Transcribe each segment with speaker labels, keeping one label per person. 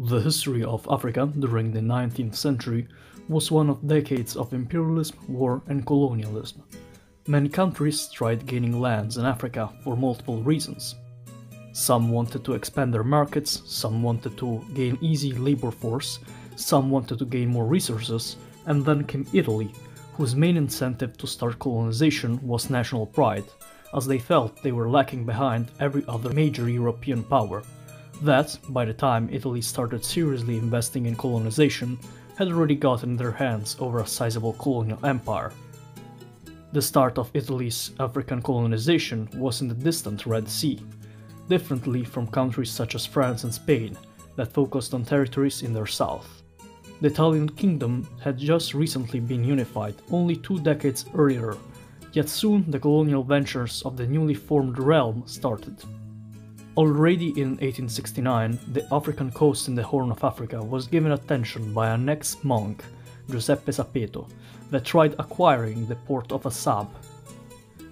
Speaker 1: The history of Africa during the 19th century was one of decades of imperialism, war and colonialism. Many countries tried gaining lands in Africa for multiple reasons. Some wanted to expand their markets, some wanted to gain easy labor force, some wanted to gain more resources, and then came Italy, whose main incentive to start colonization was national pride, as they felt they were lacking behind every other major European power. That, by the time Italy started seriously investing in colonization, had already gotten their hands over a sizable colonial empire. The start of Italy's African colonization was in the distant Red Sea, differently from countries such as France and Spain, that focused on territories in their south. The Italian kingdom had just recently been unified, only 2 decades earlier, yet soon the colonial ventures of the newly formed realm started. Already in 1869, the African coast in the Horn of Africa was given attention by an ex-monk, Giuseppe Sapeto, that tried acquiring the port of Assab.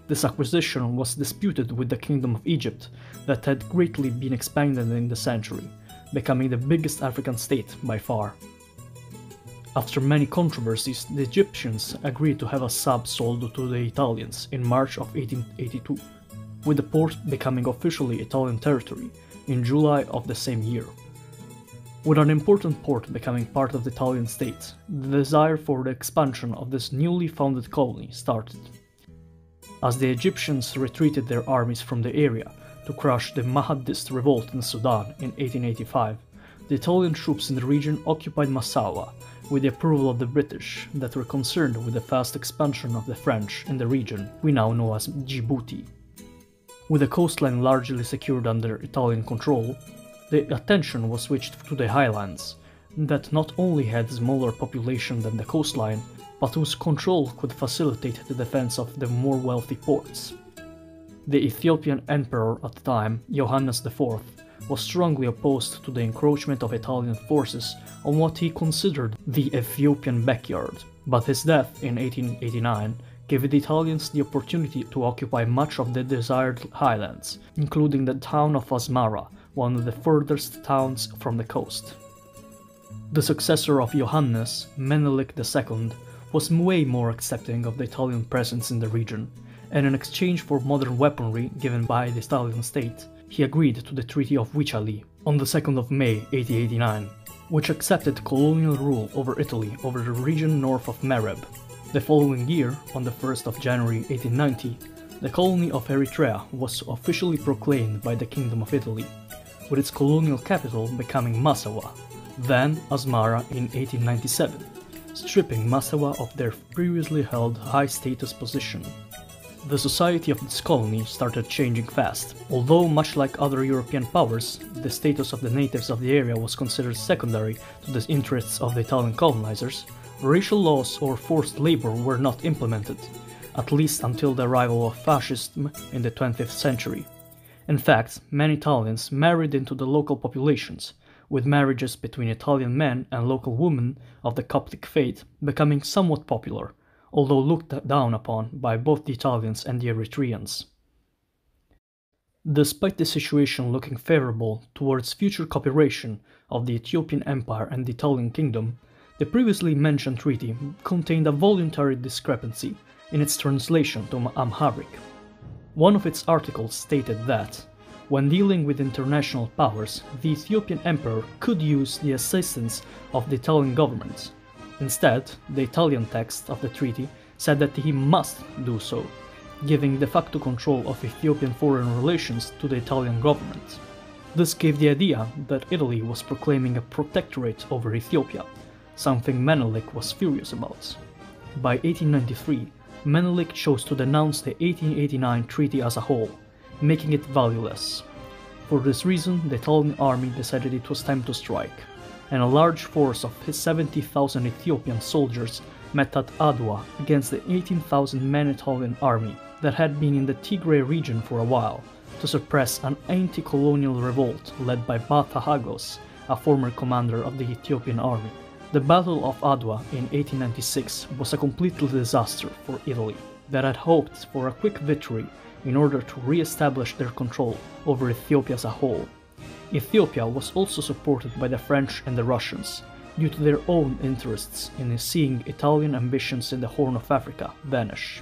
Speaker 1: This acquisition was disputed with the Kingdom of Egypt, that had greatly been expanded in the century, becoming the biggest African state by far. After many controversies, the Egyptians agreed to have Assab sold to the Italians in March of 1882. With the port becoming officially Italian territory in July of the same year. With an important port becoming part of the Italian state, the desire for the expansion of this newly founded colony started. As the Egyptians retreated their armies from the area to crush the Mahdist revolt in Sudan in 1885, the Italian troops in the region occupied Massawa with the approval of the British that were concerned with the fast expansion of the French in the region we now know as Djibouti. With the coastline largely secured under Italian control, the attention was switched to the highlands, that not only had smaller population than the coastline, but whose control could facilitate the defense of the more wealthy ports. The Ethiopian emperor at the time, Johannes IV, was strongly opposed to the encroachment of Italian forces on what he considered the Ethiopian backyard, but his death in 1889 gave the Italians the opportunity to occupy much of the desired highlands, including the town of Asmara, one of the furthest towns from the coast. The successor of Johannes, Menelik II, was way more accepting of the Italian presence in the region, and in exchange for modern weaponry given by the Italian state, he agreed to the Treaty of Wycali on the 2nd of May 1889, which accepted colonial rule over Italy over the region north of Mereb. The following year, on the 1st of January 1890, the colony of Eritrea was officially proclaimed by the Kingdom of Italy, with its colonial capital becoming Massawa, then Asmara in 1897, stripping Massawa of their previously held high-status position. The society of this colony started changing fast. Although much like other European powers, the status of the natives of the area was considered secondary to the interests of the Italian colonizers, racial laws or forced labor were not implemented, at least until the arrival of fascism in the 20th century. In fact, many Italians married into the local populations, with marriages between Italian men and local women of the Coptic faith becoming somewhat popular, although looked down upon by both the Italians and the Eritreans. Despite the situation looking favorable towards future cooperation of the Ethiopian Empire and the Italian Kingdom, the previously mentioned treaty contained a voluntary discrepancy in its translation to Amharic. One of its articles stated that, when dealing with international powers, the Ethiopian emperor could use the assistance of the Italian government. Instead, the Italian text of the treaty said that he must do so, giving de facto control of Ethiopian foreign relations to the Italian government. This gave the idea that Italy was proclaiming a protectorate over Ethiopia, something Menelik was furious about. By 1893, Menelik chose to denounce the 1889 treaty as a whole, making it valueless. For this reason, the Italian army decided it was time to strike, and a large force of his 70,000 Ethiopian soldiers met at Adwa against the 18,000-man Italian army that had been in the Tigray region for a while, to suppress an anti-colonial revolt led by Bata Hagos, a former commander of the Ethiopian army. The Battle of Adwa in 1896 was a complete disaster for Italy, that had hoped for a quick victory in order to re-establish their control over Ethiopia as a whole. Ethiopia was also supported by the French and the Russians, due to their own interests in seeing Italian ambitions in the Horn of Africa vanish.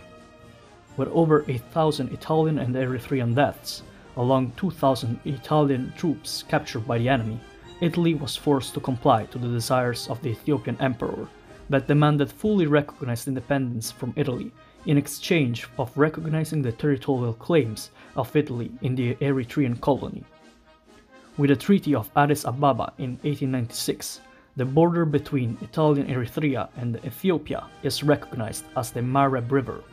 Speaker 1: With over 8,000 Italian and Eritrean deaths, along 2,000 Italian troops captured by the enemy, Italy was forced to comply to the desires of the Ethiopian emperor, that demanded fully recognized independence from Italy in exchange of recognizing the territorial claims of Italy in the Eritrean colony. With the Treaty of Addis Ababa in 1896, the border between Italian Eritrea and Ethiopia is recognized as the Mareb River.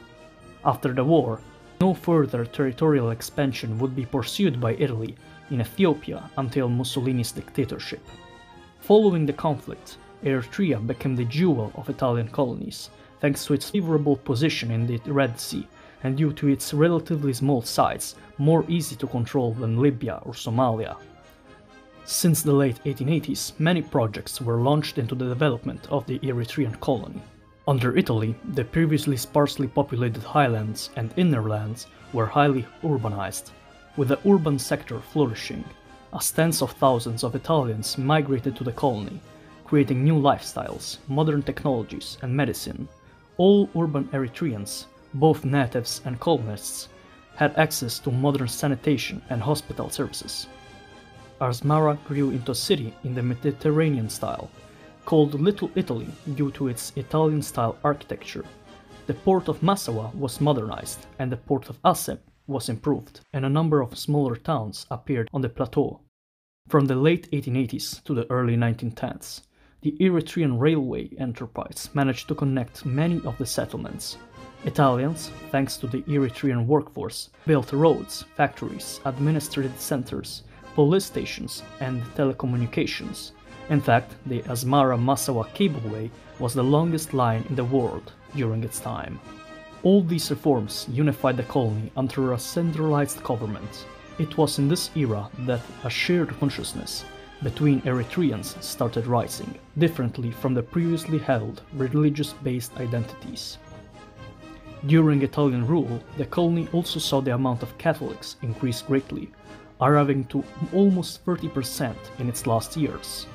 Speaker 1: After the war, no further territorial expansion would be pursued by Italy in Ethiopia until Mussolini's dictatorship. Following the conflict, Eritrea became the jewel of Italian colonies, thanks to its favorable position in the Red Sea and due to its relatively small size, more easy to control than Libya or Somalia. Since the late 1880s, many projects were launched into the development of the Eritrean colony. Under Italy, the previously sparsely populated highlands and inner lands were highly urbanized, with the urban sector flourishing, as tens of thousands of Italians migrated to the colony, creating new lifestyles, modern technologies, and medicine. All urban Eritreans, both natives and colonists, had access to modern sanitation and hospital services. Asmara grew into a city in the Mediterranean style, called Little Italy due to its Italian-style architecture. The port of Massawa was modernized, and the port of Asseb was improved, and a number of smaller towns appeared on the plateau. From the late 1880s to the early 1910s, the Eritrean railway enterprise managed to connect many of the settlements. Italians, thanks to the Eritrean workforce, built roads, factories, administrative centers, police stations, and telecommunications. In fact, the Asmara-Massawa cableway was the longest line in the world during its time. All these reforms unified the colony under a centralized government. It was in this era that a shared consciousness between Eritreans started rising, differently from the previously held religious-based identities. During Italian rule, the colony also saw the amount of Catholics increase greatly, arriving to almost 30% in its last years.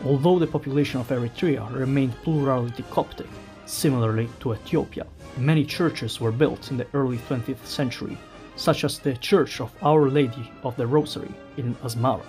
Speaker 1: Although the population of Eritrea remained plurality Coptic, similarly to Ethiopia, many churches were built in the early 20th century, such as the Church of Our Lady of the Rosary in Asmara.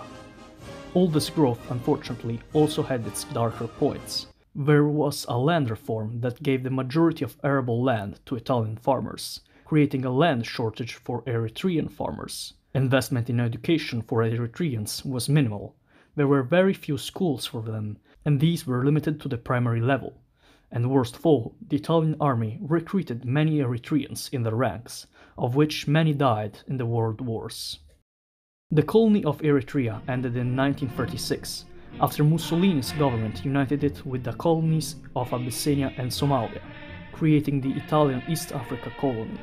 Speaker 1: All this growth, unfortunately, also had its darker points. There was a land reform that gave the majority of arable land to Italian farmers, creating a land shortage for Eritrean farmers. Investment in education for Eritreans was minimal. There were very few schools for them, and these were limited to the primary level. And worst of all, the Italian army recruited many Eritreans in their ranks, of which many died in the world wars. The colony of Eritrea ended in 1936, after Mussolini's government united it with the colonies of Abyssinia and Somalia, creating the Italian East Africa colony,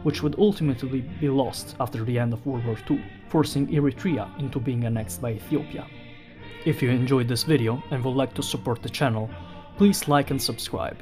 Speaker 1: which would ultimately be lost after the end of World War II, forcing Eritrea into being annexed by Ethiopia. If you enjoyed this video and would like to support the channel, please like and subscribe.